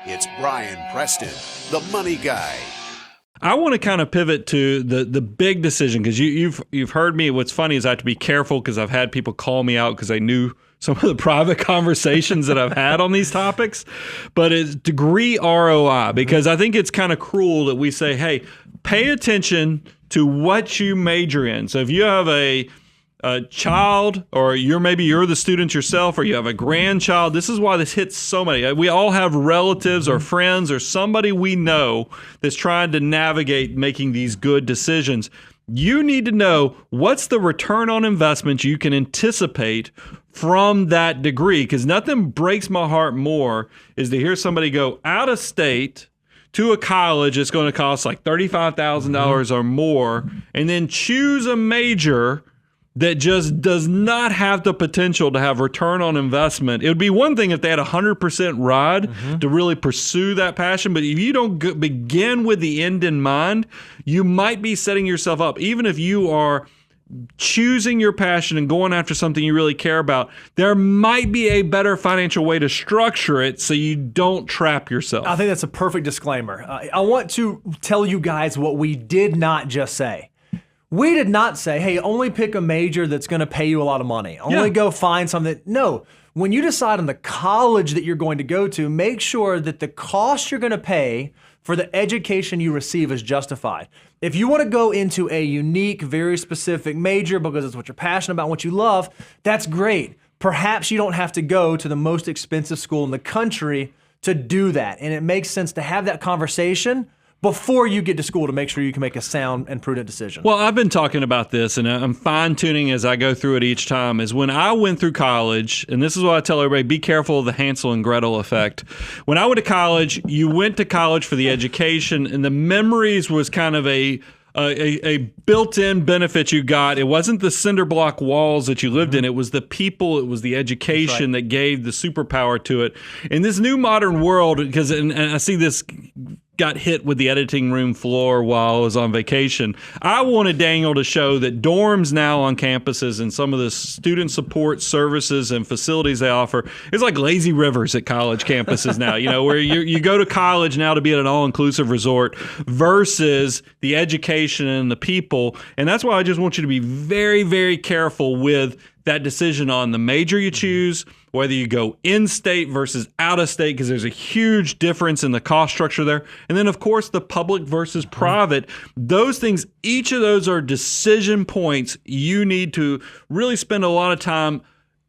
It's Brian Preston, the money guy. I want to kind of pivot to the big decision, because you've heard me. What's funny is I have to be careful because I've had people call me out because they knew some of the private conversations that I've had on these topics. But it's degree ROI, because I think it's kind of cruel that we say, hey, pay attention to what you major in. So if you have a child, or you're the student yourself, or you have a grandchild, this is why this hits so many. We all have relatives or friends or somebody we know that's trying to navigate making these good decisions. You need to know what's the return on investment you can anticipate from that degree, because nothing breaks my heart more is to hear somebody go out of state to a college that's going to cost like $35,000 or more, and then choose a major that just does not have the potential to have return on investment. It would be one thing if they had 100% ride to really pursue that passion, but if you don't begin with the end in mind, you might be setting yourself up. Even if you are choosing your passion and going after something you really care about, there might be a better financial way to structure it so you don't trap yourself. I think that's a perfect disclaimer. I want to tell you guys what we did not just say. We did not say, hey, only pick a major that's going to pay you a lot of money. Only go find something. No, when you decide on the college that you're going to go to, make sure that the cost you're going to pay for the education you receive is justified. If you want to go into a unique, very specific major because it's what you're passionate about, what you love, that's great. Perhaps you don't have to go to the most expensive school in the country to do that. And it makes sense to have that conversation before you get to school to make sure you can make a sound and prudent decision. Well, I've been talking about this, and I'm fine-tuning as I go through it each time, is when I went through college, and this is what I tell everybody, be careful of the Hansel and Gretel effect. When I went to college, you went to college for the education, and the memories was kind of a built-in benefit you got. It wasn't the cinder block walls that you lived in. It was the people. It was the education that gave the superpower to it. In this new modern world, because and I see this got hit with the editing room floor while I was on vacation. I wanted Daniel to show that dorms now on campuses and some of the student support services and facilities they offer, it's like lazy rivers at college campuses now, where you go to college now to be at an all-inclusive resort versus the education and the people. And that's why I just want you to be very, very careful with that decision on the major you choose, whether you go in-state versus out-of-state, because there's a huge difference in the cost structure there. And then, of course, the public versus private. Those things, each of those are decision points you need to really spend a lot of time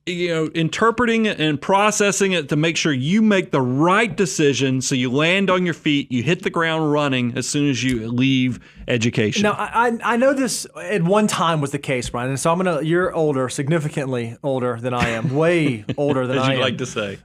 interpreting it and processing it to make sure you make the right decision so you land on your feet, you hit the ground running as soon as you leave education. Now, I know this at one time was the case, Brian, and so you're older, significantly older than I am, way older than I am. As you like to say.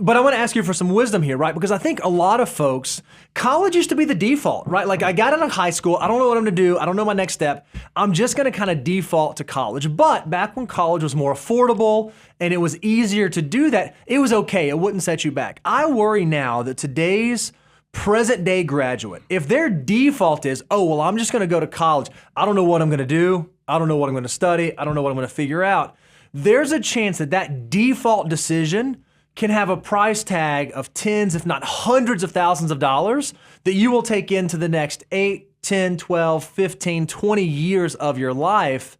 But I want to ask you for some wisdom here, right? Because I think a lot of folks, college used to be the default, right? Like I got out of high school, I don't know what I'm going to do, I don't know my next step, I'm just going to kind of default to college. But back when college was more affordable and it was easier to do that, it was okay, it wouldn't set you back. I worry now that today's present day graduate, if their default is, oh, well, I'm just going to go to college, I don't know what I'm going to do, I don't know what I'm going to study, I don't know what I'm going to figure out, there's a chance that that default decision can have a price tag of tens, if not hundreds of thousands of dollars that you will take into the next 8, 10, 12, 15, 20 years of your life.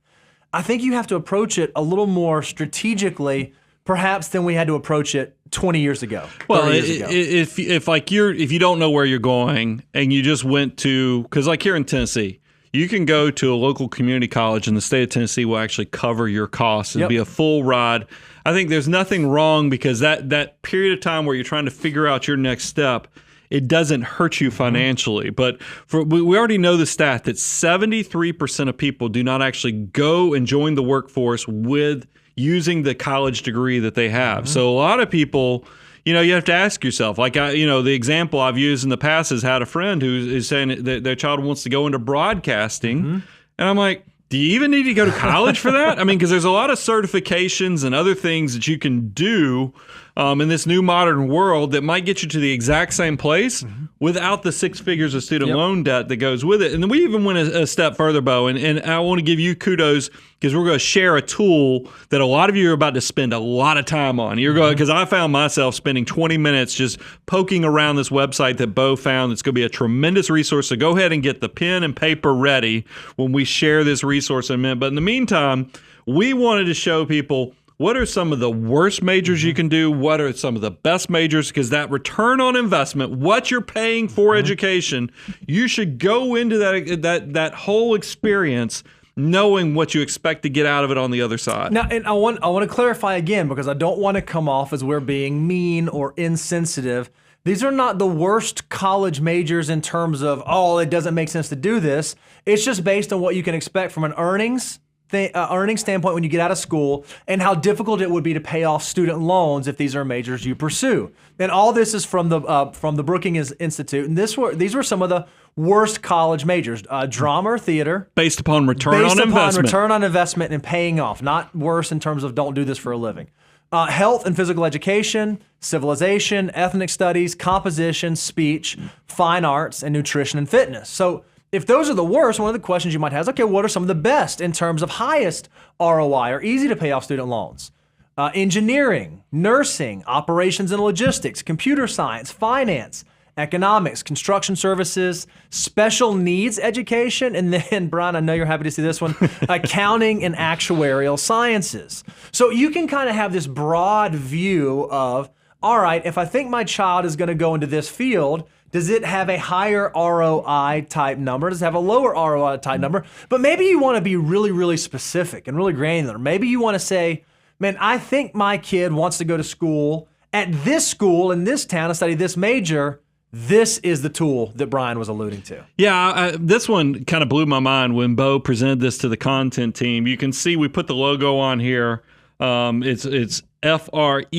I think you have to approach it a little more strategically, perhaps, than we had to approach it 20 years ago. Well, years ago. if you don't know where you're going and you just went to, because like here in Tennessee, you can go to a local community college and the state of Tennessee will actually cover your costs and be a full ride. I think there's nothing wrong, because that period of time where you're trying to figure out your next step, it doesn't hurt you financially. But we already know the stat that 73% of people do not actually go and join the workforce with using the college degree that they have. So a lot of people, you have to ask yourself, like, the example I've used in the past is had a friend who is saying that their child wants to go into broadcasting. And I'm like, do you even need to go to college for that? I mean, because there's a lot of certifications and other things that you can do in this new modern world that might get you to the exact same place without the 6 figures of student loan debt that goes with it. And then we even went a step further, Bo, and I want to give you kudos because we're going to share a tool that a lot of you are about to spend a lot of time on. You're going because I found myself spending 20 minutes just poking around this website that Bo found. It's going to be a tremendous resource. So go ahead and get the pen and paper ready when we share this resource in a minute. But in the meantime, we wanted to show people what are some of the worst majors you can do? What are some of the best majors? Because that return on investment, what you're paying for education, you should go into that whole experience knowing what you expect to get out of it on the other side. Now, and I want to clarify again because I don't want to come off as we're being mean or insensitive. These are not the worst college majors in terms of, it doesn't make sense to do this. It's just based on what you can expect from an earnings standpoint when you get out of school and how difficult it would be to pay off student loans if these are majors you pursue. And all this is from the Brookings Institute. And these were some of the worst college majors: drama or theater, based upon return on investment and paying off. Not worse in terms of don't do this for a living. Health and physical education, civilization, ethnic studies, composition, speech, fine arts, and nutrition and fitness. So if those are the worst, one of the questions you might have is, okay, what are some of the best in terms of highest ROI or easy to pay off student loans? Engineering, nursing, operations and logistics, computer science, finance, economics, construction services, special needs education, and then, Brian, I know you're happy to see this one, accounting and actuarial sciences. So you can kind of have this broad view of, all right, if I think my child is going to go into this field, does it have a higher ROI type number? Does it have a lower ROI type number? But maybe you want to be really, really specific and really granular. Maybe you want to say, man, I think my kid wants to go to school at this school in this town and study this major. This is the tool that Brian was alluding to. Yeah, this one kind of blew my mind when Bo presented this to the content team. You can see we put the logo on here. It's FREOPP.org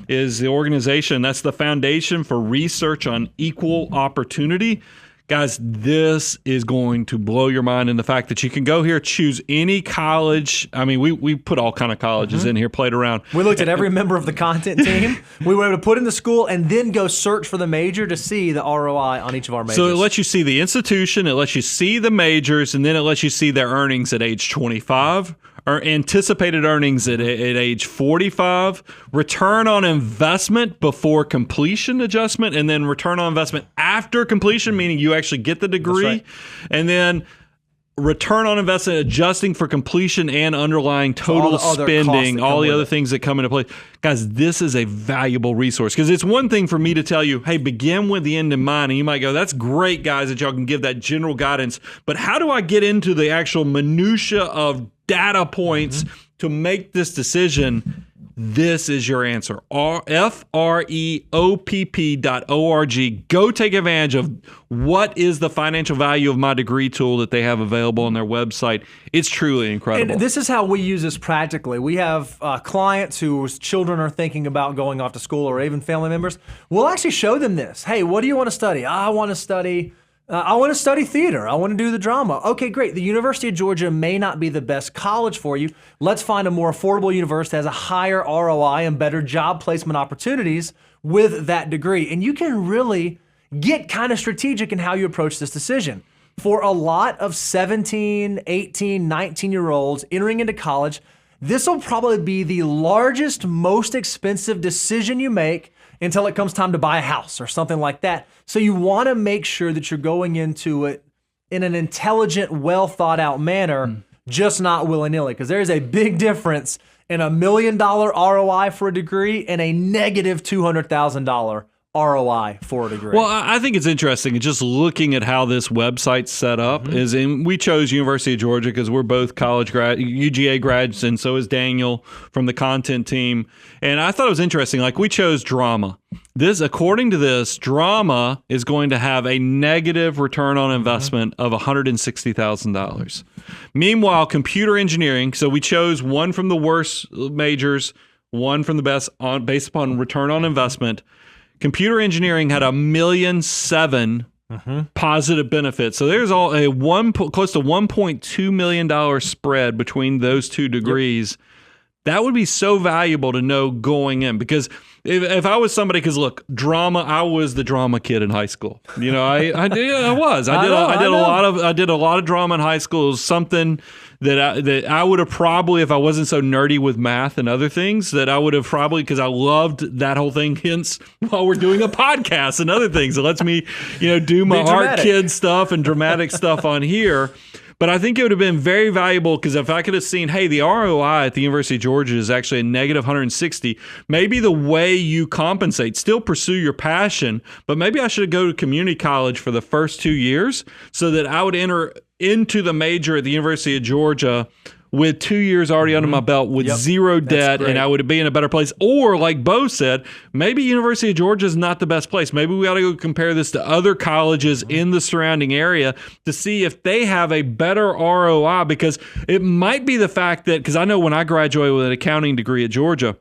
is the organization. That's the Foundation for Research on Equal Opportunity. Guys, this is going to blow your mind in the fact that you can go here, choose any college. I mean, we put all kind of colleges in here, played around. We looked at every member of the content team. We were able to put in the school and then go search for the major to see the ROI on each of our majors. So it lets you see the institution, it lets you see the majors, and then it lets you see their earnings at age 25, or anticipated earnings at age 45, return on investment before completion adjustment, and then return on investment after completion, meaning you actually get the degree, right. And then return on investment adjusting for completion and underlying total spending, all the other things that come into play. Guys, this is a valuable resource because it's one thing for me to tell you, hey, begin with the end in mind. And you might go, that's great, guys, that y'all can give that general guidance. But how do I get into the actual minutia of data points to make this decision? This is your answer. FREOPP.org. Go take advantage of what is the financial value of my degree tool that they have available on their website. It's truly incredible. And this is how we use this practically. We have clients whose children are thinking about going off to school, or even family members. We'll actually show them this. Hey, what do you want to study? I want to study theater. I want to do the drama. Okay, great. The University of Georgia may not be the best college for you. Let's find a more affordable university that has a higher ROI and better job placement opportunities with that degree. And you can really get kind of strategic in how you approach this decision. For a lot of 17, 18, 19-year-olds entering into college, this will probably be the largest, most expensive decision you make until it comes time to buy a house or something like that. So you want to make sure that you're going into it in an intelligent, well thought out manner, just not willy-nilly, because there is a big difference in $1 million ROI for a degree and a negative $200,000 ROI for a degree. Well, I think it's interesting just looking at how this website's set up. We chose University of Georgia because we're both UGA grads, and so is Daniel from the content team. And I thought it was interesting. Like, we chose drama. According to this, drama is going to have a negative return on investment of $160,000. Meanwhile, computer engineering, so we chose one from the worst majors, one from the best based upon return on investment. Computer engineering had $1.7 million positive benefits. So there's close to $1.2 million spread between those two degrees. That would be so valuable to know going in, because if I was somebody, because look, drama, I was the drama kid in high school. You know, I did a lot of drama in high school. It was something that I would have probably, if I wasn't so nerdy with math and other things, that I would have probably, because I loved that whole thing. Hence, while we're doing a podcast and other things, it lets me, do my art kid stuff and dramatic stuff on here. But I think it would have been very valuable, because if I could have seen, hey, the ROI at the University of Georgia is actually a negative 160, maybe the way you compensate, still pursue your passion, but maybe I should go to community college for the first 2 years so that I would enter into the major at the University of Georgia with 2 years already under my belt with zero debt, and I would be in a better place. Or like Bo said, maybe University of Georgia is not the best place. Maybe we ought to go compare this to other colleges in the surrounding area to see if they have a better ROI, because it might be the fact that, because I know when I graduated with an accounting degree at Georgia,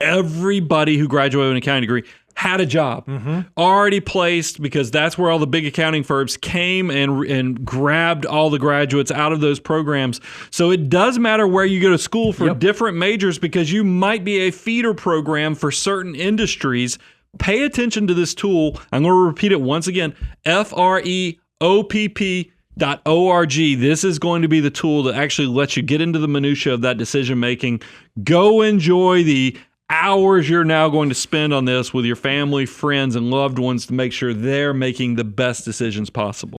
everybody who graduated with an accounting degree had a job already placed, because that's where all the big accounting firms came and grabbed all the graduates out of those programs. So it does matter where you go to school for different majors, because you might be a feeder program for certain industries. Pay attention to this tool. I'm going to repeat it once again, FREOPP.org. This is going to be the tool that actually lets you get into the minutia of that decision making. Go enjoy the hours you're now going to spend on this with your family, friends, and loved ones to make sure they're making the best decisions possible.